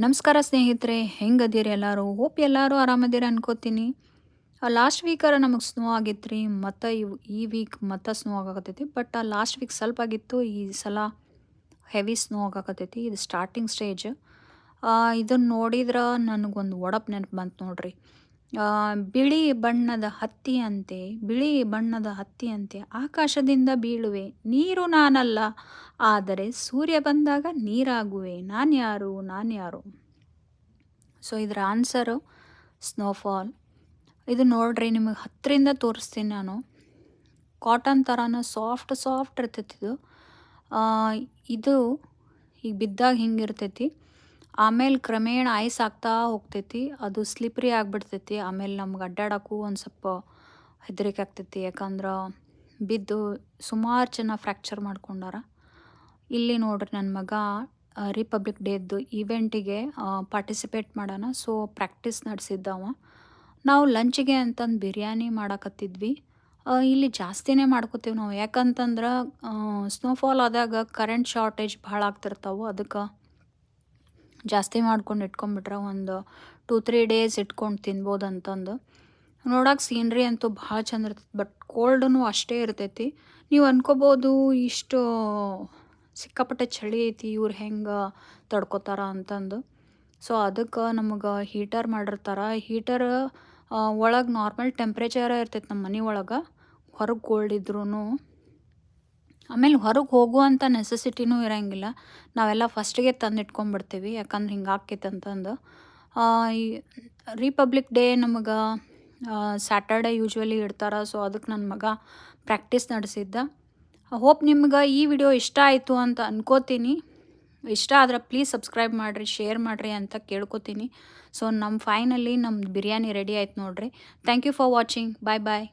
ನಮಸ್ಕಾರ ಸ್ನೇಹಿತರೆ, ಹೆಂಗದೀರಿ ಎಲ್ಲರೂ? ಹೋಪ್ ಎಲ್ಲರೂ ಆರಾಮದೀರಿ ಅನ್ಕೋತೀನಿ. ಲಾಸ್ಟ್ ವೀಕರ ನಮಗೆ ಸ್ನೋ ಆಗಿತ್ತು ರೀ, ಮತ್ತು ಈ ವೀಕ್ ಮತ್ತೆ ಸ್ನೋ ಆಗಾಕತ್ತೈತಿ. ಬಟ್ ಲಾಸ್ಟ್ ವೀಕ್ ಸ್ವಲ್ಪ ಆಗಿತ್ತು, ಈ ಸಲ ಹೆವಿ ಸ್ನೋ ಆಗಾಕತ್ತೈತಿ. ಇದು ಸ್ಟಾರ್ಟಿಂಗ್ ಸ್ಟೇಜ್. ಇದನ್ನು ನೋಡಿದ್ರೆ ನನಗೊಂದು ಒಡಪ್ ನೆನಪು ಬಂತು ನೋಡ್ರಿ. ಬಿಳಿ ಬಣ್ಣದ ಹತ್ತಿಯಂತೆ, ಬಿಳಿ ಬಣ್ಣದ ಹತ್ತಿಯಂತೆ ಆಕಾಶದಿಂದ ಬೀಳುವೆ, ನೀರು ನಾನಲ್ಲ, ಆದರೆ ಸೂರ್ಯ ಬಂದಾಗ ನೀರಾಗುವೆ, ನಾನ್ಯಾರು ನಾನ್ಯಾರು. ಸೊ ಇದರ ಆನ್ಸರು ಸ್ನೋಫಾಲ್. ಇದು ನೋಡ್ರಿ, ನಿಮಗೆ ಹತ್ತಿರಿಂದ ತೋರಿಸ್ತೀನಿ ನಾನು. ಕಾಟನ್ ಥರನ ಸಾಫ್ಟ್ ಸಾಫ್ಟ್ ಇರ್ತೈತಿ ಇದು. ಇದು ಈಗ ಬಿದ್ದಾಗ ಹಿಂಗಿರ್ತೈತಿ. ಆಮೇಲೆ ಕ್ರಮೇಣ ಐಸ್ ಆಗ್ತಾ ಹೋಗ್ತೈತಿ. ಅದು ಸ್ಲಿಪ್ರಿ ಆಗಿಬಿಡ್ತೈತಿ. ಆಮೇಲೆ ನಮ್ಗೆ ಅಡ್ಡಾಡೋಕ್ಕೂ ಒಂದು ಸ್ವಲ್ಪ ಹೆದರಿಕೆ ಆಗ್ತೈತಿ. ಯಾಕಂದ್ರೆ ಬಿದ್ದು ಸುಮಾರು ಜನ ಫ್ರ್ಯಾಕ್ಚರ್ ಮಾಡ್ಕೊಂಡಾರ. ಇಲ್ಲಿ ನೋಡ್ರಿ, ನನ್ನ ಮಗ ರಿಪಬ್ಲಿಕ್ ಡೇದ್ದು ಈವೆಂಟಿಗೆ ಪಾರ್ಟಿಸಿಪೇಟ್ ಮಾಡೋಣ. ಸೊ ಪ್ರಾಕ್ಟೀಸ್ ನಡೆಸಿದ್ದವ. ನಾವು ಲಂಚಿಗೆ ಅಂತಂದು ಬಿರಿಯಾನಿ ಮಾಡಕತ್ತಿದ್ವಿ. ಇಲ್ಲಿ ಜಾಸ್ತಿನೇ ಮಾಡ್ಕೋತೀವಿ ನಾವು. ಯಾಕಂತಂದ್ರೆ ಸ್ನೋಫಾಲ್ ಆದಾಗ ಕರೆಂಟ್ ಶಾರ್ಟೇಜ್ ಭಾಳ ಆಗ್ತಿರ್ತಾವೆ. ಅದಕ್ಕೆ ಜಾಸ್ತಿ ಮಾಡ್ಕೊಂಡು ಇಟ್ಕೊಂಡ್ಬಿಟ್ರೆ ಒಂದು 2-3 ಡೇಸ್ ಇಟ್ಕೊಂಡು ತಿನ್ಬೋದು ಅಂತಂದು. ನೋಡೋಕೆ ಸೀನ್ರಿ ಅಂತೂ ಭಾಳ ಚಂದ ಇರ್ತೈತಿ. ಬಟ್ ಕೋಲ್ಡೂ ಅಷ್ಟೇ ಇರ್ತೈತಿ. ನೀವು ಅನ್ಕೋಬೋದು, ಇಷ್ಟು ಸಿಕ್ಕಾಪಟ್ಟೆ ಚಳಿ ಐತಿ, ಇವ್ರು ಹೆಂಗೆ ತಡ್ಕೋತಾರ ಅಂತಂದು. ಸೊ ಅದಕ್ಕೆ ನಮಗೆ ಹೀಟರ್ ಮಾಡಿರ್ತಾರೆ. ಹೀಟರ್ ಒಳಗೆ ನಾರ್ಮಲ್ ಟೆಂಪ್ರೇಚರ ಇರ್ತೈತಿ ನಮ್ಮ ಮನೆ ಒಳಗೆ, ಹೊರಗೆ ಕೋಲ್ಡ್ ಇದ್ರೂ. ಆಮೇಲೆ ಹೊರಗೆ ಹೋಗುವಂಥ ನೆಸೆಸಿಟಿನೂ ಇರೋಂಗಿಲ್ಲ. ನಾವೆಲ್ಲ ಫಸ್ಟಿಗೆ ತಂದು ಇಟ್ಕೊಂಡ್ಬಿಡ್ತೀವಿ, ಯಾಕಂದ್ರೆ ಹಿಂಗೆ ಆಕ್ಕೈತೆ ಅಂತಂದು. ಈ ರಿಪಬ್ಲಿಕ್ ಡೇ ನಮಗೆ ಸ್ಯಾಟರ್ಡೇ ಯೂಶ್ವಲಿ ಇಡ್ತಾರೆ. ಸೊ ಅದಕ್ಕೆ ನನ್ನ ಮಗ ಪ್ರಾಕ್ಟೀಸ್ ನಡೆಸಿದ್ದ. ಹೋಪ್ ನಿಮ್ಗೆ ಈ ವಿಡಿಯೋ ಇಷ್ಟ ಆಯಿತು ಅಂತ ಅನ್ಕೋತೀನಿ. ಇಷ್ಟ ಆದ್ರೆ ಪ್ಲೀಸ್ ಸಬ್ಸ್ಕ್ರೈಬ್ ಮಾಡಿರಿ, ಶೇರ್ ಮಾಡಿರಿ ಅಂತ ಕೇಳ್ಕೊತೀನಿ. ಸೊ ಫೈನಲಿ ನಮ್ಮ ಬಿರಿಯಾನಿ ರೆಡಿ ಆಯ್ತು ನೋಡ್ರಿ. Thank you for watching. Bye bye.